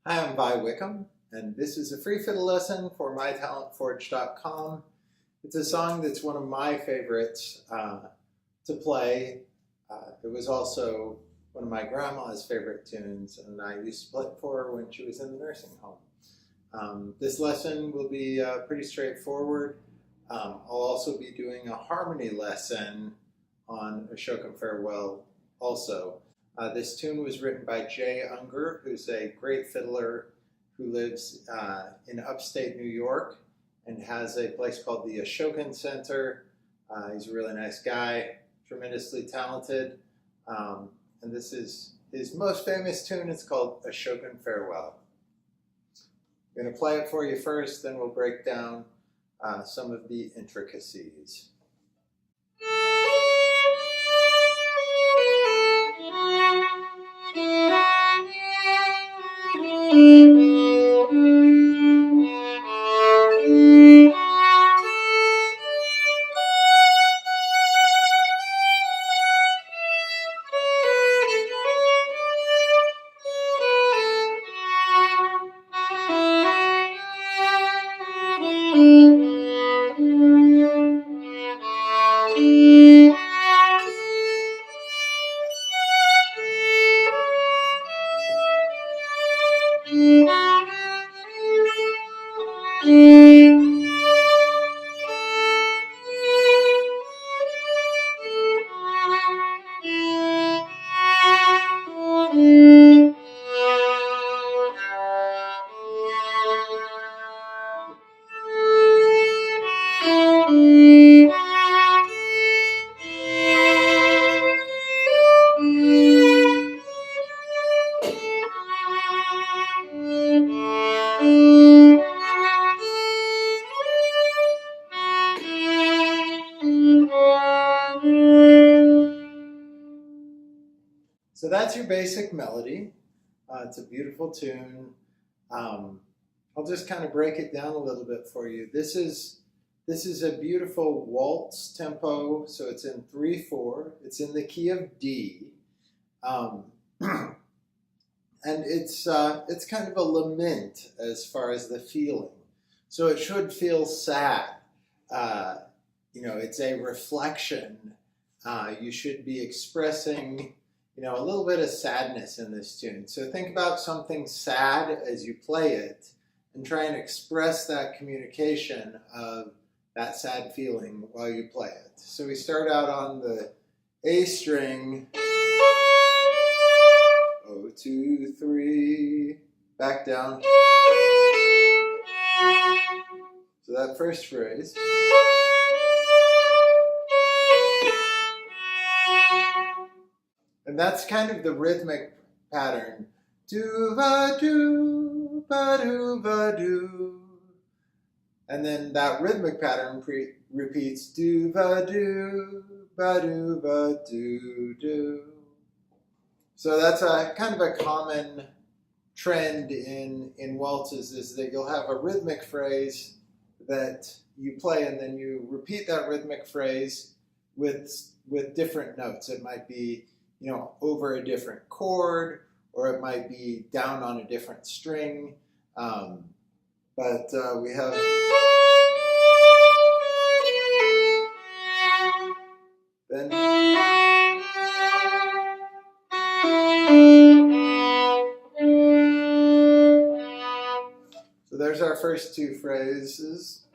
Hi, I'm Vi Wickam, and this is a free fiddle lesson for mytalentforge.com. It's a song that's one of my favorites to play. It was also one of my grandma's favorite tunes, and I used to play it for her when she was in the nursing home. This lesson will be pretty straightforward. I'll also be doing a harmony lesson on Ashokan Farewell also. This tune was written by Jay Ungar, who's a great fiddler who lives in upstate New York and has a place called the Ashokan Center. He's a really nice guy, tremendously talented. And this is his most famous tune. It's called Ashokan Farewell. I'm going to play it for you first, then we'll break down some of the intricacies. So that's your basic melody. It's a beautiful tune. I'll just kind of break it down a little bit for you. This is a beautiful waltz tempo, so it's in 3/4. It's in the key of D, and it's kind of a lament as far as the feeling. So it should feel sad. It's a reflection. You should be expressing a little bit of sadness in this tune. So think about something sad as you play it and try and express that communication of that sad feeling while you play it. So we start out on the A string, 0, 2, 3, back down. So that first phrase. And that's kind of the rhythmic pattern. Do va do, ba do va do. And then that rhythmic pattern repeats do va do, ba do va do do. So that's a kind of a common trend in waltzes, is that you'll have a rhythmic phrase that you play and then you repeat that rhythmic phrase with different notes. It might be over a different chord, or it might be down on a different string. But we have then so there's our first two phrases.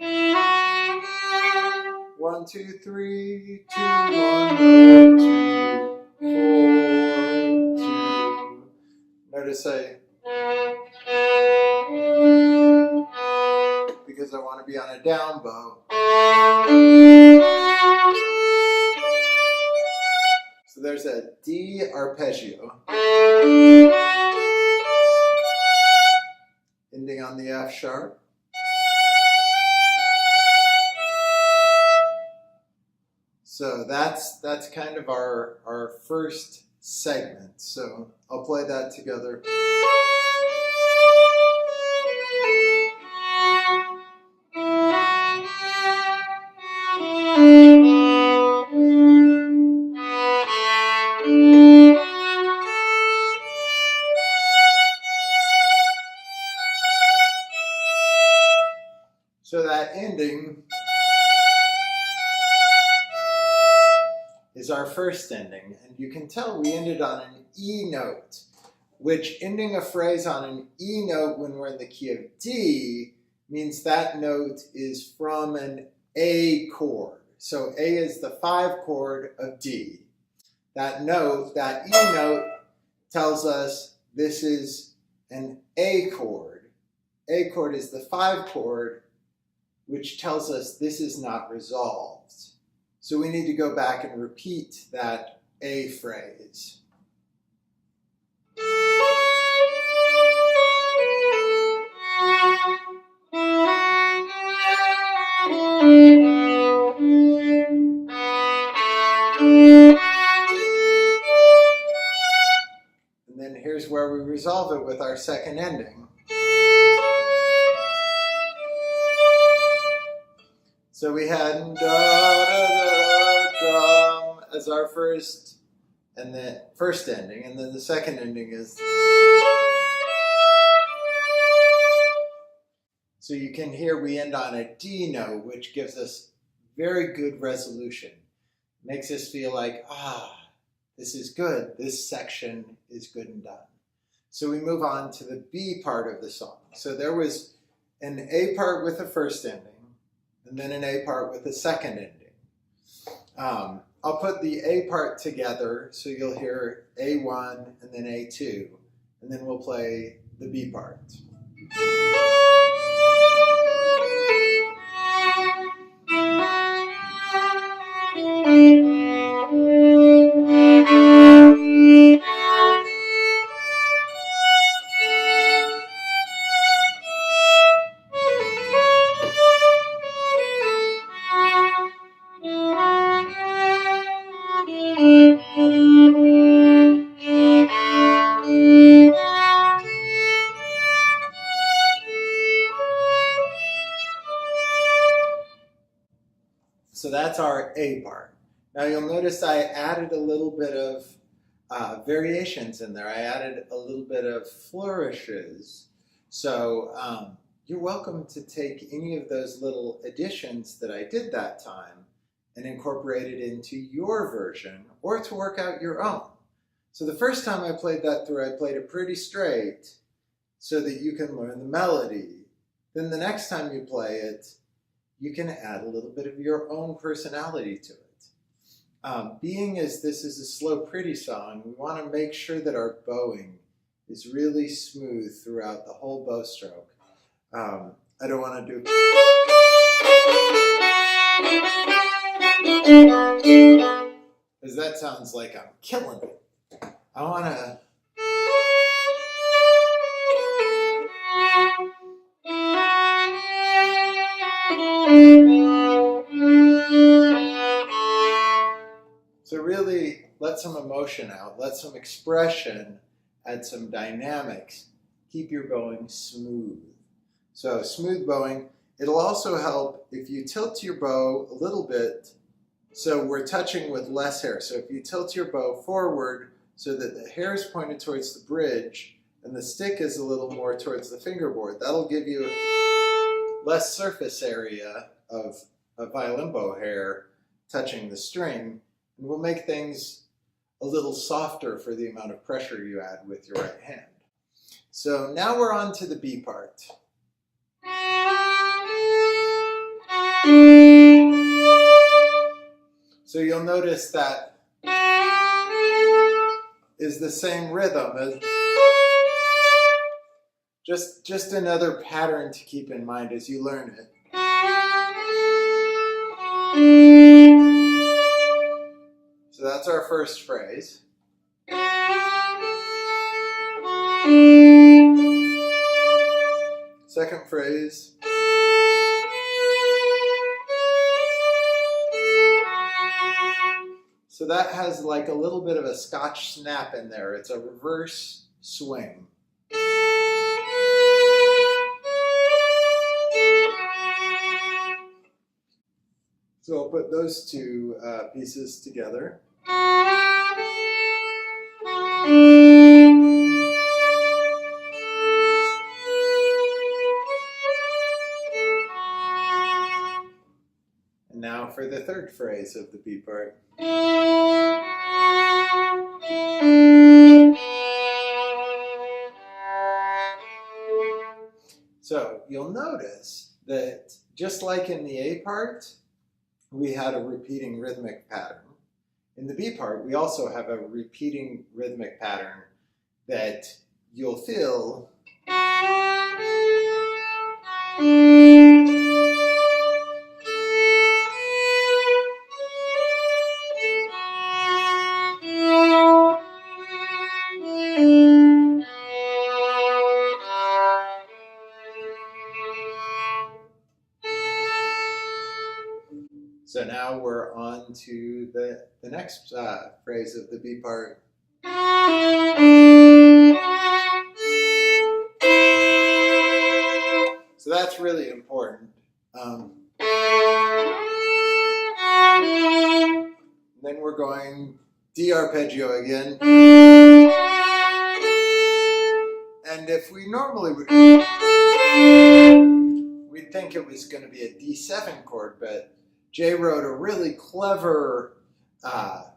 1, 2, 3, 2, 1, 2. 4, 2. Notice because I want to be on a down bow. So there's a D arpeggio. Ending on the F sharp. So that's kind of our first segment. So I'll play that together. is our first ending. And you can tell we ended on an E note, which ending a phrase on an E note when we're in the key of D means that note is from an A chord. So A is the 5 chord of D. That note, that E note, tells us this is an A chord. A chord is the 5 chord, which tells us this is not resolved. So we need to go back and repeat that A phrase. And then here's where we resolve it with our second ending. So we had da, da, da, dum as our first and the first ending, and then the second ending is. So you can hear we end on a D note, which gives us very good resolution. Makes us feel like, this is good. This section is good and done. So we move on to the B part of the song. So there was an A part with the first ending, and then an A part with the second ending. I'll put the A part together, so you'll hear A1 and then A2, and then we'll play the B part. So that's our A part. Now you'll notice I added a little bit of variations in there. I added a little bit of flourishes. So you're welcome to take any of those little additions that I did that time and incorporate it into your version or to work out your own. So the first time I played that through, I played it pretty straight so that you can learn the melody. Then the next time you play it, you can add a little bit of your own personality to it. Being as this is a slow, pretty song, we want to make sure that our bowing is really smooth throughout the whole bow stroke. I don't want to do... because that sounds like I'm killing it. I want to... So really let some emotion out, let some expression, add some dynamics. Keep your bowing smooth. So smooth bowing. It'll also help if you tilt your bow a little bit so we're touching with less hair. So if you tilt your bow forward so that the hair is pointed towards the bridge and the stick is a little more towards the fingerboard, that'll give you less surface area of a violin bow hair touching the string, and will make things a little softer for the amount of pressure you add with your right hand. So now we're on to the B part. So you'll notice that is the same rhythm as just another pattern to keep in mind as you learn it. So that's our first phrase. Second phrase. So that has like a little bit of a Scotch snap in there. It's a reverse swing. So I'll put those two pieces together. And now for the third phrase of the B part. So you'll notice that just like in the A part, we had a repeating rhythmic pattern. In the B part, we also have a repeating rhythmic pattern that you'll feel. So now we're on to the next phrase of the B part. So that's really important. Then we're going D arpeggio again. And if we normally would, we'd think it was going to be a D7 chord, but Jay wrote a really clever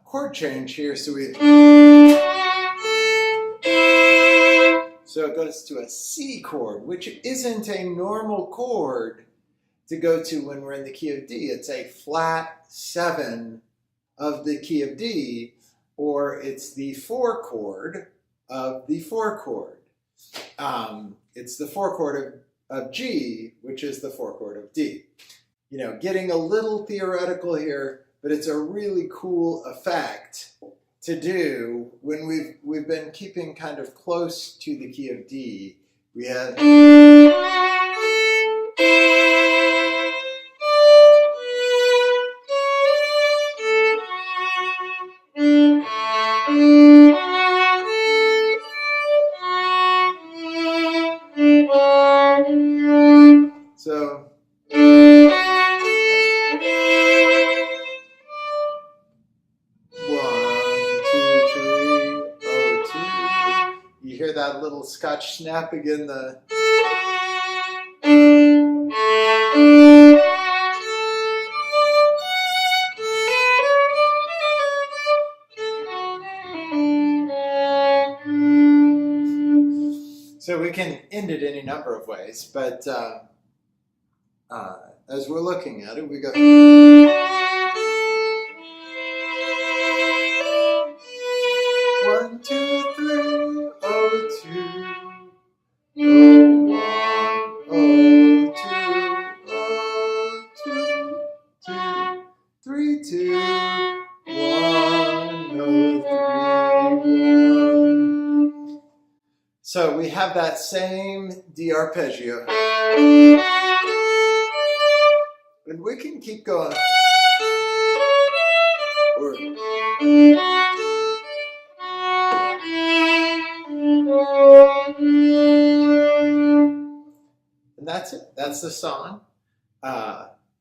chord change here, so it goes to a C chord, which isn't a normal chord to go to when we're in the key of D. It's a flat 7 of the key of D, or it's the 4 chord of the 4 chord. It's the 4 chord of G, which is the 4 chord of D. You know, getting a little theoretical here, but it's a really cool effect to do when we've been keeping kind of close to the key of D. We have so. You hear that little Scotch snap again, so we can end it any number of ways, but as we're looking at it, we go 1, 2, 3, 2, 1, 3, 2, 1, 3, 1. So we have that same D arpeggio. And we can keep going. And that's it. That's the song.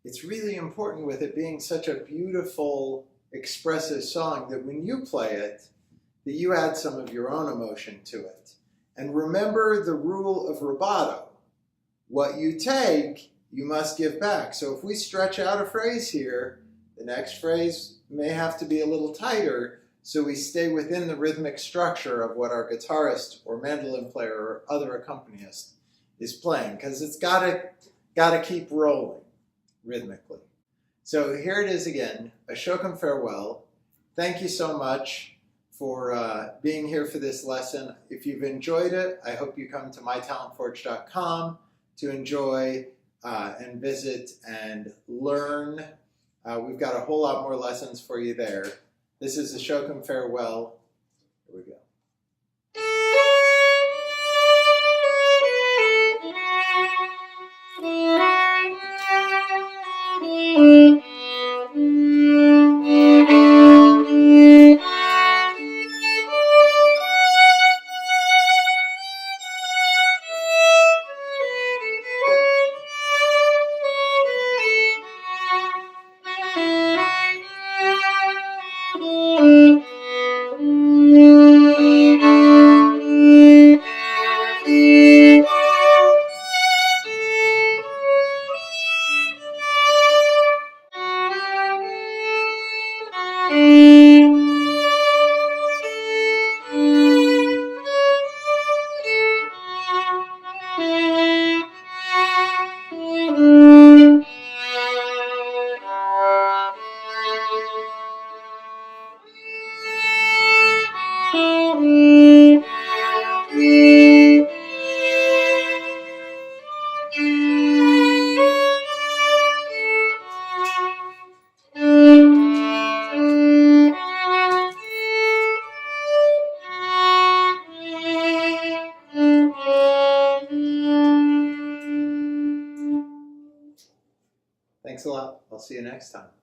It's really important with it being such a beautiful, expressive song that when you play it, that you add some of your own emotion to it. And remember the rule of rubato. What you take, you must give back. So if we stretch out a phrase here, the next phrase may have to be a little tighter so we stay within the rhythmic structure of what our guitarist or mandolin player or other accompanist is playing, because it's gotta keep rolling rhythmically. So here it is again, Ashokan Farewell. Thank you so much for being here for this lesson. If you've enjoyed it, I hope you come to mytalentforge.com to enjoy and visit and learn. We've got a whole lot more lessons for you there. This is Ashokan Farewell. Here we go. I'll see you next time.